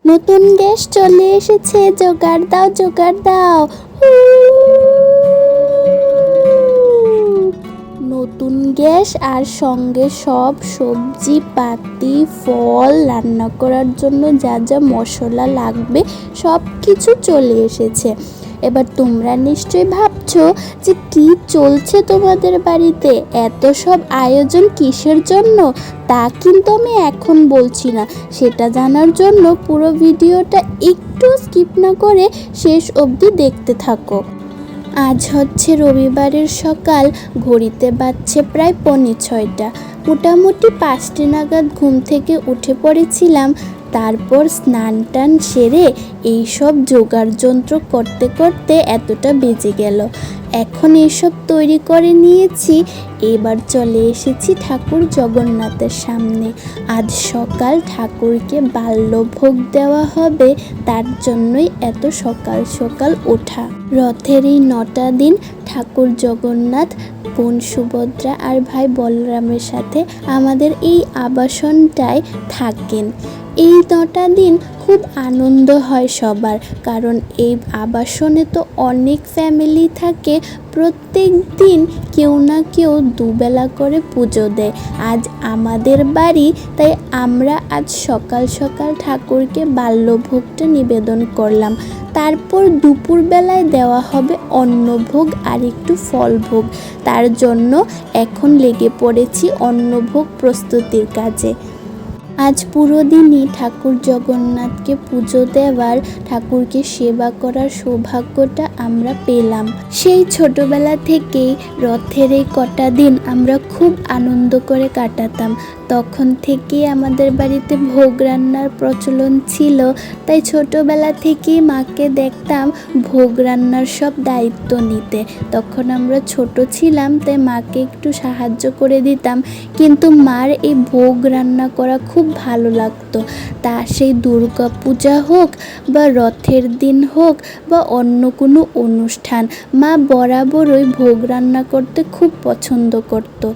নতুন গ্যাস চলে এসেছে, জোগাড় দাও জোগাড় দাও। নতুন গ্যাস আর সঙ্গে সব সবজি পাতি ফল রান্না করার জন্য যা যা মশলা লাগবে সব কিছু চলে এসেছে। এবার তোমরা নিশ্চয়ই ভাবছো যে কি চলছে তোমাদের বাড়িতে, এত সব আয়োজন কিসের জন্য। তা কিন্তু আমি এখন বলছি না, সেটা জানার জন্য পুরো ভিডিওটা একটু স্কিপ না করে শেষ অবধি দেখতে থাকো। আজ হচ্ছে রবিবারের সকাল, ঘড়িতে বাজছে প্রায় 6:45। মোটামুটি 5টে নাগাদ ঘুম থেকে উঠে পড়েছিলাম। তারপর স্নান টান সেরে এইসব জোগাড় যন্ত্র করতে করতে এতটা বেজে গেল। এখন এসব তৈরি করে নিয়েছি। এবার চলে এসেছি ঠাকুর জগন্নাথের সামনে। আজ সকাল ঠাকুরকে বাল্যভোগ দেওয়া হবে, তার জন্যই এত সকাল সকাল ওঠা। রথের এই 9টা দিন ঠাকুর জগন্নাথ, বোন সুভদ্রা আর ভাই বলরামের সাথে আমাদের এই আবাসনটায় থাকেন। এই 9টা দিন খুব আনন্দ হয় সবার, কারণ এই আবাসনে তো অনেক ফ্যামিলি থাকে। প্রত্যেক দিন কেউ না কেউ দুবেলা করে পুজো দেয়। আজ আমাদের বাড়ি, তাই আমরা আজ সকাল সকাল ঠাকুরকে বাল্যভোগটা নিবেদন করলাম। তারপর দুপুরবেলায় দেওয়া হবে অন্নভোগ আর একটু ফলভোগ। তার জন্য এখন লেগে পড়েছি অন্নভোগ প্রস্তুতির কাজে। আজ পুরো দিনই ঠাকুর জগন্নাথকে পুজো দেওয়ার, ঠাকুরকে সেবা করার সৌভাগ্যটা আমরা পেলাম। সেই ছোটবেলা থেকেই রথের এই কটা দিন আমরা খুব আনন্দ করে কাটাতাম। তখন থেকেই আমাদের বাড়িতে ভোগ রান্নার প্রচলন ছিল, তাই ছোটবেলা থেকেই মাকে দেখতাম ভোগ রান্নার সব দায়িত্ব নিতে। তখন আমরা ছোট ছিলাম, তাই মাকে একটু সাহায্য করে দিতাম, কিন্তু মার এই ভোগ রান্না করা খুব ভালো লাগতো। তা সেই দুর্গা পূজা হোক বা রথের দিন হোক বা অন্য কোনো অনুষ্ঠান, মা বরাবরই ভোগ রান্না করতে খুব পছন্দ করতো।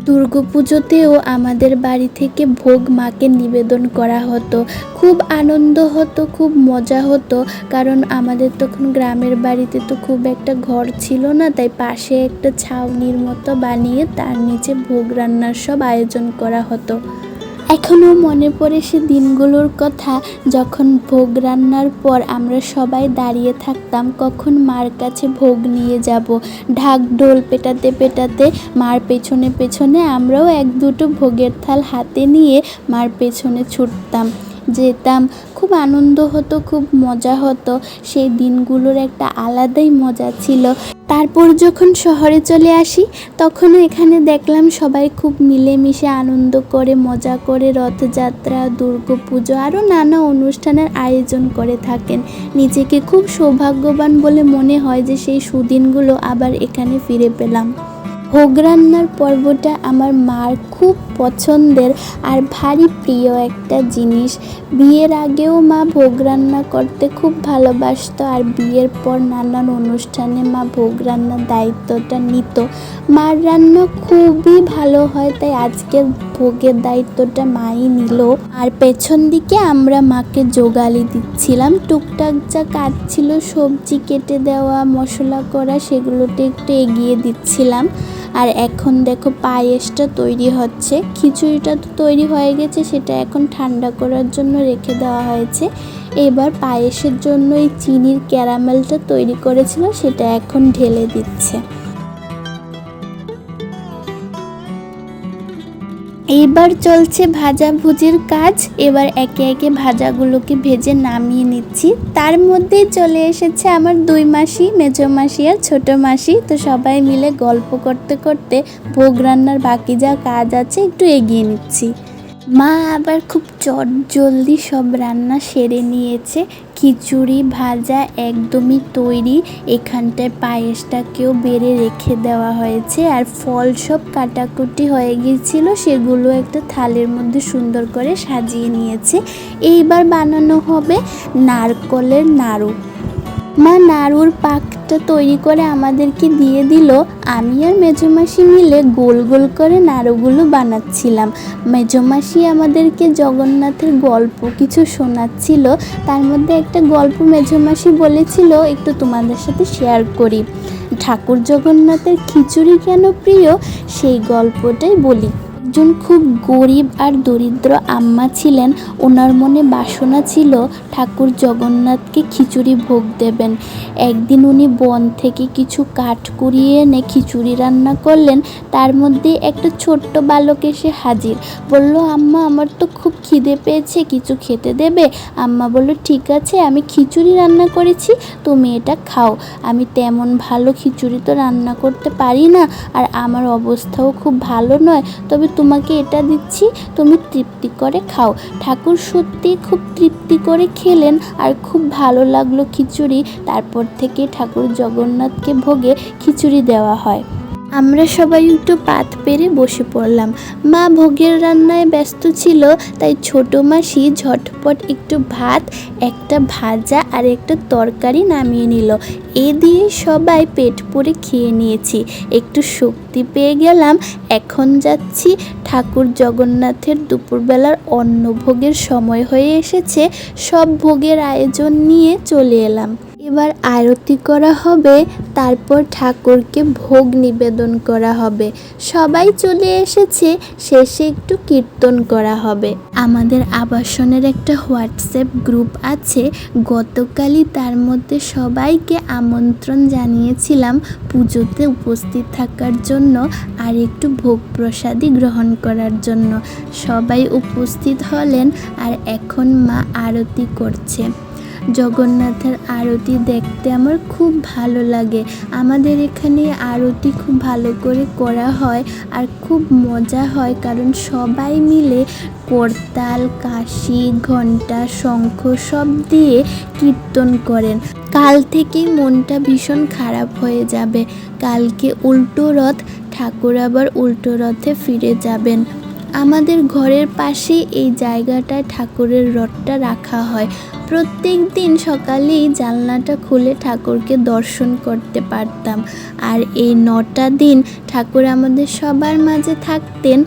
দুর্গাপুজোতেও আমাদের বাড়ি থেকে ভোগ মাকে নিবেদন করা হতো। খুব আনন্দ হতো, খুব মজা হতো, কারণ আমাদের তখন গ্রামের বাড়িতে তো খুব একটা ঘর ছিল না, তাই পাশে একটা ছাউনির মতো বানিয়ে তার নিচে ভোগ রান্নার সব আয়োজন করা হতো। এখনও মনে পড়ে সে দিনগুলোর কথা, যখন ভোগ রান্নার পর আমরা সবাই দাঁড়িয়ে থাকতাম কখন মার কাছে ভোগ নিয়ে যাব। ঢাক ঢোল পেটাতে পেটাতে মার পেছনে পেছনে আমরাও 1-2টো ভোগের থাল হাতে নিয়ে মার পেছনে ছুটতাম, যেতাম। খুব আনন্দ হতো, খুব মজা হতো। সেই দিনগুলোর একটা আলাদাই মজা ছিল। তারপর যখন শহরে চলে আসি, তখনও এখানে দেখলাম সবাই খুব মিলেমিশে আনন্দ করে, মজা করে রথযাত্রা, দুর্গাপুজো আরও নানা অনুষ্ঠানের আয়োজন করে থাকেন। নিজেকে খুব সৌভাগ্যবান বলে মনে হয় যে সেই সুদিনগুলো আবার এখানে ফিরে পেলাম। ভোগ রান্নার পর্বটা আমার মার খুব পছন্দের আর ভারী প্রিয় একটা জিনিস। বিয়ের আগেও মা ভোগ রান্না করতে খুব ভালোবাসতো, আর বিয়ের পর নানান অনুষ্ঠানে মা ভোগ রান্নার দায়িত্বটা নিত। মার রান্না খুবই ভালো হয়, তাই আজকের ভোগের দায়িত্বটা মাই নিল। আর পেছন দিকে আমরা মাকে জোগালি দিচ্ছিলাম। টুকটাক যা কাজ ছিল, সবজি কেটে দেওয়া, মশলা করা, সেগুলোতে একটু এগিয়ে দিচ্ছিলাম। আর এখন দেখো পায়েসটা তৈরি হচ্ছে। খিচুড়িটা তো তৈরি হয়ে গেছে, সেটা এখন ঠান্ডা করার জন্য রেখে দেওয়া হয়েছে। এবার পায়েসের জন্য এই চিনির ক্যারামেলটা তৈরি করেছিল, সেটা এখন ঢেলে দিচ্ছে। এইবার চলছে ভাজাভুজির কাজ। এবার একে একে ভাজাগুলোকে ভেজে নামিয়ে নিচ্ছি। তার মধ্যেই চলে এসেছে আমার 2 মাসি, মেজো মাসি আর ছোটো মাসি। তো সবাই মিলে গল্প করতে করতে ভোগ রান্নার বাকি যা কাজ আছে একটু এগিয়ে নিচ্ছি। মা আবার খুব চটজলদি সব রান্না সেরে নিয়েছে। খিচুড়ি ভাজা একদমই তৈরি। এখানটায় পায়েসটাকেও বেড়ে রেখে দেওয়া হয়েছে, আর ফল সব কাটাকুটি হয়ে গিয়েছিল, সেগুলো একটা থালের মধ্যে সুন্দর করে সাজিয়ে নিয়েছে। এইবার বানানো হবে নারকলের নাড়ু। মা নাড়ুর পাকটা তৈরি করে আমাদেরকে দিয়ে দিল। আমি আর মেজমাসি মিলে গোল গোল করে নাড়ুগুলো বানাচ্ছিলাম। মেজমাসি আমাদেরকে জগন্নাথের গল্প কিছু শোনাচ্ছিল। তার মধ্যে একটা গল্প মেজমাসি বলেছিল, একটু তোমাদের সাথে শেয়ার করি। ঠাকুর জগন্নাথের খিচুড়ি কেন প্রিয় সেই গল্পটাই বলি। একজন খুব গরিব আর দরিদ্র আম্মা ছিলেন। ওনার মনে বাসনা ছিল ঠাকুর জগন্নাথকে খিচুড়ি ভোগ দেবেন। একদিন উনি বন থেকে কিছু কাঠ কুড়িয়ে এনে খিচুড়ি রান্না করলেন। তার মধ্যে একটা ছোট্ট বালক এসে হাজির, বলল, আম্মা আমার তো খুব খিদে পেয়েছে, কিছু খেতে দেবে? আম্মা বলল, ঠিক আছে, আমি খিচুড়ি রান্না করেছি, তুমি এটা খাও। আমি তেমন ভালো খিচুড়ি তো রান্না করতে পারি না, আর আমার অবস্থাও খুব ভালো নয়, তবে তোমাকে এটা দিচ্ছি, তুমি তৃপ্তি করে খাও। ঠাকুর সত্যি খুব তৃপ্তি করে খেলেন আর খুব ভালো লাগলো খিচুড়ি। তারপর থেকে ঠাকুর জগন্নাথকে ভোগে খিচুড়ি দেওয়া হয়। আমরা সবাই একটু পাত পেরে বসে পড়লাম। মা ভোগের রান্নায় ব্যস্ত ছিল, তাই ছোট মাসি ঝটপট একটু ভাত, একটা ভাজা আর একটা তরকারি নামিয়ে নিল। এ দিয়ে সবাই পেট পুরে খেয়ে নিয়েছি, একটু শক্তি পেয়ে গেলাম। এখন যাচ্ছি, ঠাকুর জগন্নাথের দুপুরবেলার অন্নভোগের সময় হয়ে এসেছে। সব ভোগের আয়োজন নিয়ে চলে এলাম। এবার আরতি করা হবে, তারপর ঠাকুরকে ভোগ নিবেদন করা হবে। সবাই চলে এসেছে, শেষে একটু কীর্তন করা হবে। আমাদের আবাসনের একটা হোয়াটসঅ্যাপ গ্রুপ আছে, গতকালই তার মধ্যে সবাইকে আমন্ত্রণ জানিয়েছিলাম পুজোতে উপস্থিত থাকার জন্য আর একটু ভোগ প্রসাদী গ্রহণ করার জন্য। সবাই উপস্থিত হলেন আর এখন মা আরতি করছে। জগন্নাথের আরতি দেখতে আমার খুব ভালো লাগে। আমাদের এখানে আরতি খুব ভালো করে করা হয় আর খুব মজা হয়, কারণ সবাই মিলে করতাল, কাশি, ঘণ্টা, শঙ্খ সব দিয়ে কীর্তন করেন। কাল থেকেই মনটা ভীষণ খারাপ হয়ে যাবে। কালকে উল্টো রথ, ঠাকুর আবার উল্টো রথে ফিরে যাবেন। আমাদের ঘরের পাশে এই জায়গাটায় ঠাকুরের রথটা রাখা হয়। প্রত্যেক দিন সকালেই জানলাটা খুলে ঠাকুরকে দর্শন করতে পারতাম। আর এই 9টা দিন ঠাকুর আমাদের সবার মাঝে থাকতেন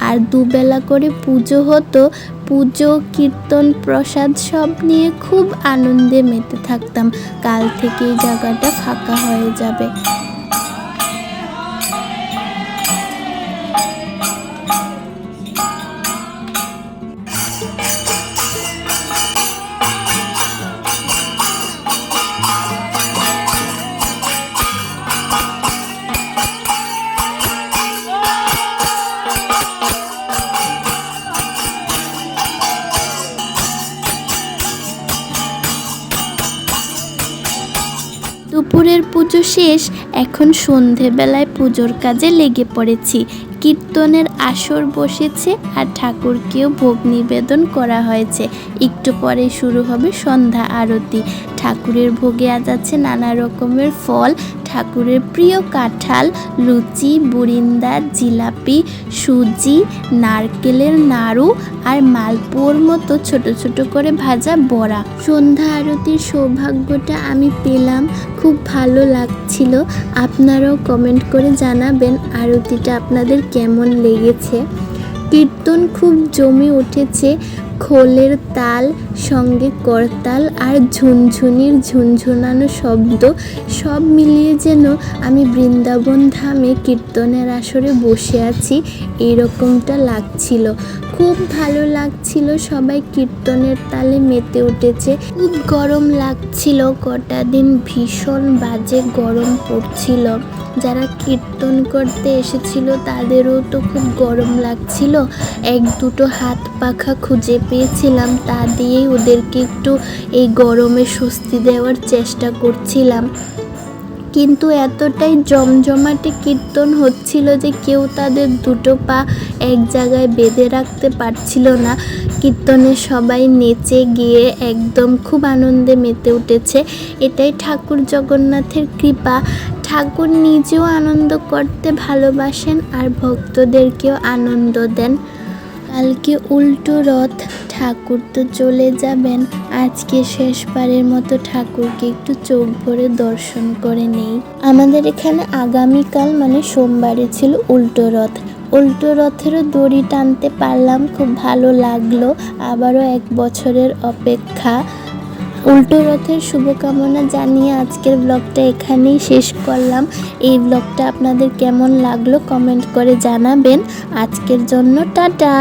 আর দুবেলা করে পুজো হতো। পুজো, কীর্তন, প্রসাদ সব নিয়ে খুব আনন্দে মেতে থাকতাম। কাল থেকে এই জায়গাটা ফাঁকা হয়ে যাবে। দুপুরের পুজো শেষ, এখন সন্ধেবেলায় পুজোর কাজে লেগে পড়েছি। কীর্তনের আসর বসেছে আর ঠাকুরকেও ভোগ নিবেদন করা হয়েছে। একটু পরে শুরু হবে সন্ধ্যা আরতি। ঠাকুরের ভোগে আজ আছে নানা রকমের ফল, ঠাকুরের প্রিয় কাঁঠাল, লুচি, বুরিন্দা, জিলাপি, সুজি, নারকেলের নাড়ু আর মালপোয়ার মতো ছোট ছোট করে ভাজা বড়া। সন্ধ্যা আরতির সৌভাগ্যটা আমি পেলাম, খুব ভালো লাগছিল। আপনারাও কমেন্ট করে জানাবেন আরতিটা আপনাদের কেমন লেগেছে। কীর্তন খুব জমে উঠেছে। খোলের তাল, সঙ্গে করতাল আর ঝুনঝুনির ঝুনঝুনানো শব্দ সব মিলিয়ে যেন আমি বৃন্দাবন ধামে কীর্তনের আসরে বসে আছি এরকমটা লাগছিল। খুব ভালো লাগছিল, সবাই কীর্তনের তালে মেতে উঠেছে। খুব গরম লাগছিল, কটা দিন ভীষণ বাজে গরম পড়ছিল। যারা কীর্তন করতে এসেছিল তাদেরও তো খুব গরম লাগছিল। 1-2টো হাত পাখা খুঁজে পেয়েছিলাম, তা দিয়েই ওদেরকে একটু এই গরমে স্বস্তি দেওয়ার চেষ্টা করছিলাম। কিন্তু এতটাই জমজমাটে কীর্তন হচ্ছিল যে কেউ তাদের 2টো পা এক জায়গায় বেঁধে রাখতে পারছিল না। কীর্তনে সবাই নেচে গিয়ে একদম খুব আনন্দে মেতে উঠেছে। এটাই ঠাকুর জগন্নাথের কৃপা। ঠাকুর নিজেও আনন্দ করতে ভালোবাসেন আর ভক্তদেরকেও আনন্দ দেন। কালকে উল্টো রথ, ঠাকুর তো চলে যাবেন, আজকে শেষবারের মতো ঠাকুরকে একটু চোখ ভরে দর্শন করে নেই। আমাদের এখানে আগামীকাল মানে সোমবারে ছিল উল্টো রথ। উল্টো রথেরও দড়ি টানতে পারলাম, খুব ভালো লাগলো। আবারও 1 বছরের অপেক্ষা। উল্টো রথের শুভকামনা জানিয়ে আজকের ব্লগটা এখানেই শেষ করলাম। এই ব্লগটা আপনাদের কেমন লাগলো কমেন্ট করে জানাবেন। আজকের জন্য টাটা।